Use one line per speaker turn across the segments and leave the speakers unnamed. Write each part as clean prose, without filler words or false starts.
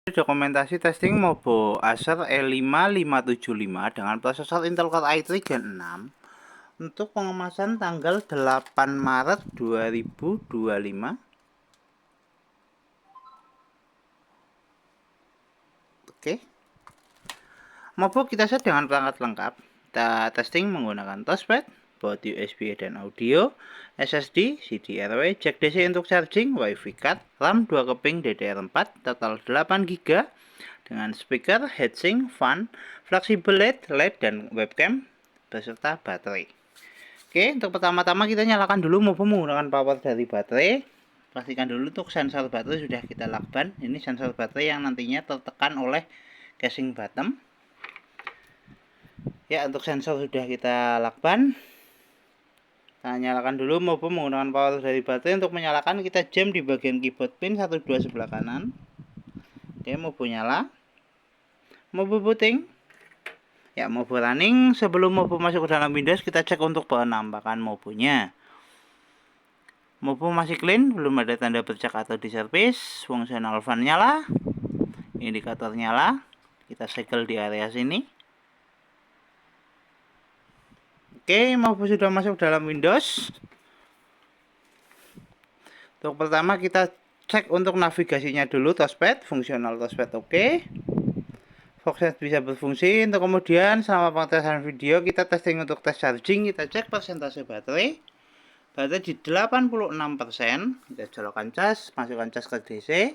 Dokumentasi testing Mobo Acer E5575 dengan prosesor Intel Core i3 Gen 6 untuk pengemasan tanggal 8 Maret 2025. Oke. Mobo kita set dengan perangkat lengkap. Kita testing menggunakan touchpad, boot USB dan audio, SSD, CDRW, jack DC untuk charging, WiFi card, RAM 2 keping DDR4, total 8 GB dengan speaker, heatsink, fan, fleksibel LED dan webcam beserta baterai. Oke, untuk pertama-tama kita nyalakan dulu Mobo menggunakan power dari baterai. Pastikan dulu untuk sensor baterai sudah kita lakban. Ini sensor baterai yang nantinya tertekan oleh casing bottom. Ya, untuk sensor sudah kita lakban. Kita nyalakan dulu Mobo menggunakan power dari baterai. Untuk menyalakan kita jam di bagian keyboard pin 1 2 sebelah kanan. Oke, Mobo nyala. Mobo booting. Ya, Mobo running. Sebelum Mobo masuk ke dalam Windows, kita cek untuk penampakan Mobonya. Mobo masih clean, belum ada tanda bercak atau di service. Fungsional fan nyala. Indikator nyala. Kita segel di area sini. Oke, Mobo sudah masuk dalam Windows. Untuk pertama kita cek untuk navigasinya dulu, touchpad, fungsional touchpad oke. Foxnet bisa berfungsi. Untuk kemudian selama pengetesan video kita testing untuk tes charging, kita cek persentase baterai. Baterai di 86%. Kita colokan cas, masukkan cas ke DC.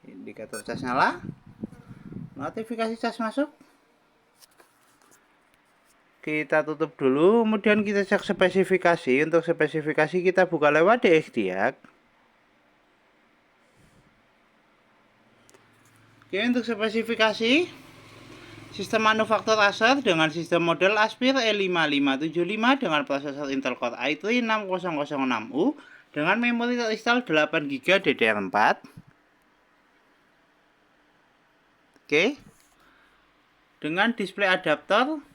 Indikator cas nyala. Notifikasi cas masuk. Kita tutup dulu, kemudian kita cek spesifikasi. Untuk spesifikasi kita buka lewat DXDiag. Oke, untuk spesifikasi sistem manufaktur Acer dengan sistem model Aspire E5575 dengan prosesor Intel Core i3 6006U dengan memori terinstall 8 GB DDR4. Oke. Dengan display adaptor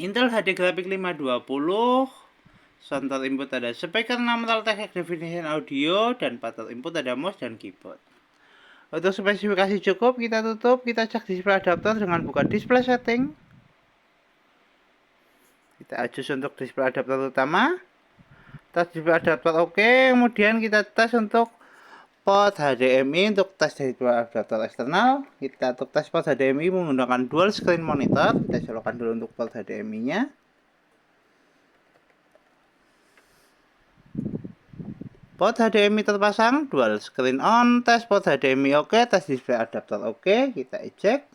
Intel HD Graphics 520, center input ada speaker 6 Realtek High Definition Audio, dan pattern input ada mouse dan keyboard. Untuk spesifikasi cukup, kita tutup, kita cek display adaptor dengan buka display setting. Kita adjust untuk display adaptor utama. Tes display adaptor oke, kemudian kita tes untuk port HDMI untuk tes display adaptor eksternal. Kita untuk tes port HDMI menggunakan dual screen monitor. Kita colokan dulu untuk port HDMI-nya. Port HDMI terpasang, dual screen on, tes port HDMI oke, tes display adaptor oke, kita eject.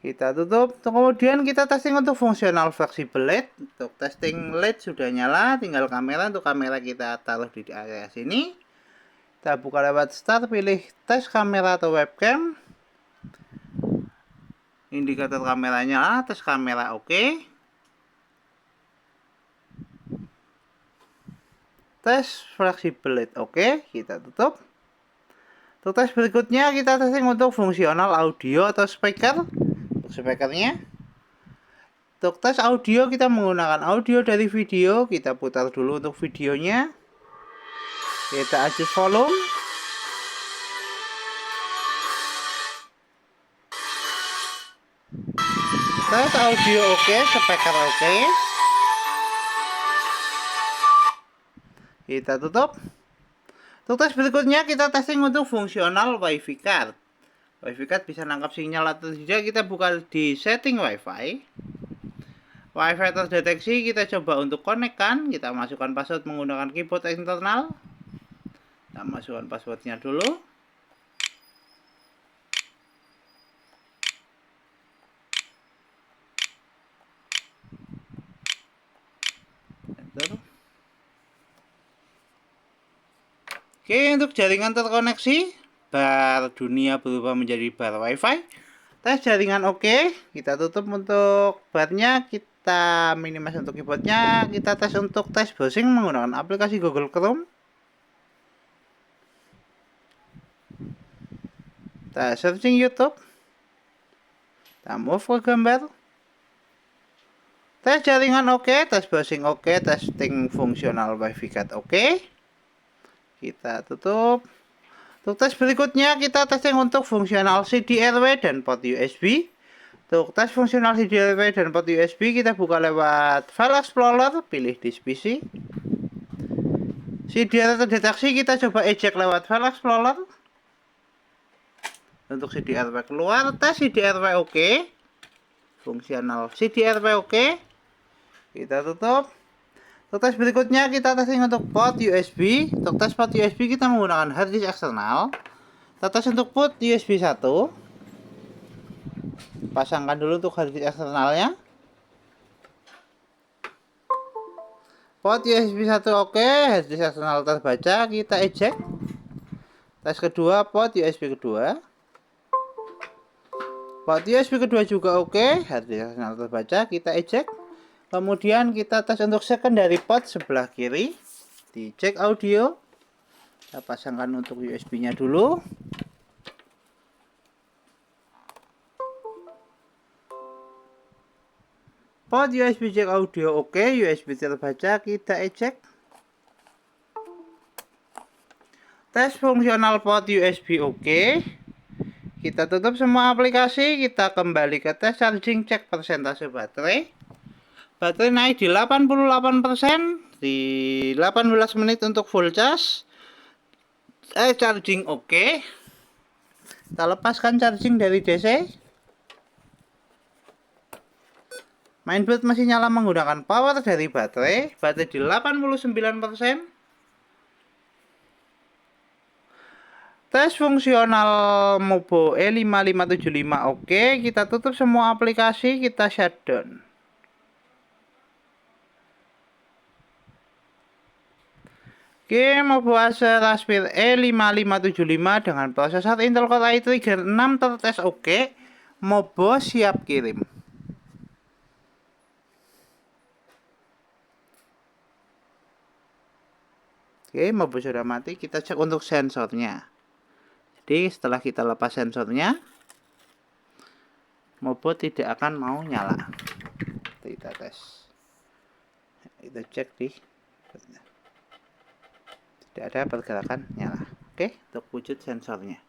Kita tutup, kemudian kita testing untuk fungsional fleksibel LED. Untuk testing LED sudah nyala, tinggal kamera. Untuk kamera kita taruh di area sini. Kita buka lewat start, pilih tes kamera atau webcam. Indikator kamera nyala, tes kamera oke. Tes fleksibel LED oke, kita tutup. Untuk tes berikutnya kita testing untuk fungsional audio atau speaker. Untuk speakernya, untuk tes audio kita menggunakan audio dari video. Kita putar dulu untuk videonya. Kita adjust volume. Tes audio oke, speaker oke. Kita tutup. Untuk tes berikutnya kita testing untuk fungsional WiFi card. WiFi card bisa nangkap sinyal atau tidak. Kita buka di setting WiFi. WiFi terdeteksi, kita coba untuk konekkan. Kita masukkan password menggunakan keyboard internal. Kita masukkan passwordnya dulu. Enter. Oke, untuk jaringan terkoneksi, bar dunia berubah menjadi bar WiFi. Tes jaringan oke, kita tutup untuk barnya, kita minimize untuk keyboardnya. Kita tes untuk tes browsing menggunakan aplikasi Google Chrome. Kita searching YouTube. Kita move ke gambar. Tes jaringan oke, tes browsing oke, testing fungsional WiFi card oke. Kita tutup. Untuk tes berikutnya kita testing untuk fungsional CD/RW dan port USB. Untuk tes fungsional CD/RW dan port USB kita buka lewat File Explorer, pilih disk PC. CD/RW terdeteksi, kita coba eject lewat File Explorer. Untuk CD/RW keluar, tes CD/RW oke. Fungsional CD/RW oke. Kita tutup. Untuk tes berikutnya kita testing untuk port USB. Untuk tes port USB kita menggunakan hard disk eksternal. Kita tes untuk port USB 1. Pasangkan dulu untuk hard disk eksternalnya. Port USB 1 oke, hard disk eksternal terbaca, kita eject. Tes kedua, port USB kedua. Port USB kedua juga oke, hard disk eksternal terbaca, kita eject. Kemudian kita tes untuk secondary port sebelah kiri. Di jack audio. Kita pasangkan untuk USB-nya dulu. Port USB jack audio oke, USB terbaca, kita eject. Tes fungsional port USB oke. Kita tutup semua aplikasi, kita kembali ke tes charging, cek persentase baterai. Baterai naik di 88%, di 18 menit untuk full charge. Charging oke. Kita lepaskan charging dari DC. Mainboard masih nyala menggunakan power dari baterai. Baterai di 89%. Tes fungsional Mobo E5575 oke. Kita tutup semua aplikasi, kita shutdown. Oke, Mobo Acer Aspire E5575 dengan prosesor Intel Core i3 Gen 6 tertes oke. Mobo siap kirim. Oke, Mobo sudah mati. Kita cek untuk sensornya. Jadi setelah kita lepas sensornya, Mobo tidak akan mau nyala. Kita tes. Kita cek di. Tidak ada pergerakan nyala. Oke, untuk wujud sensornya.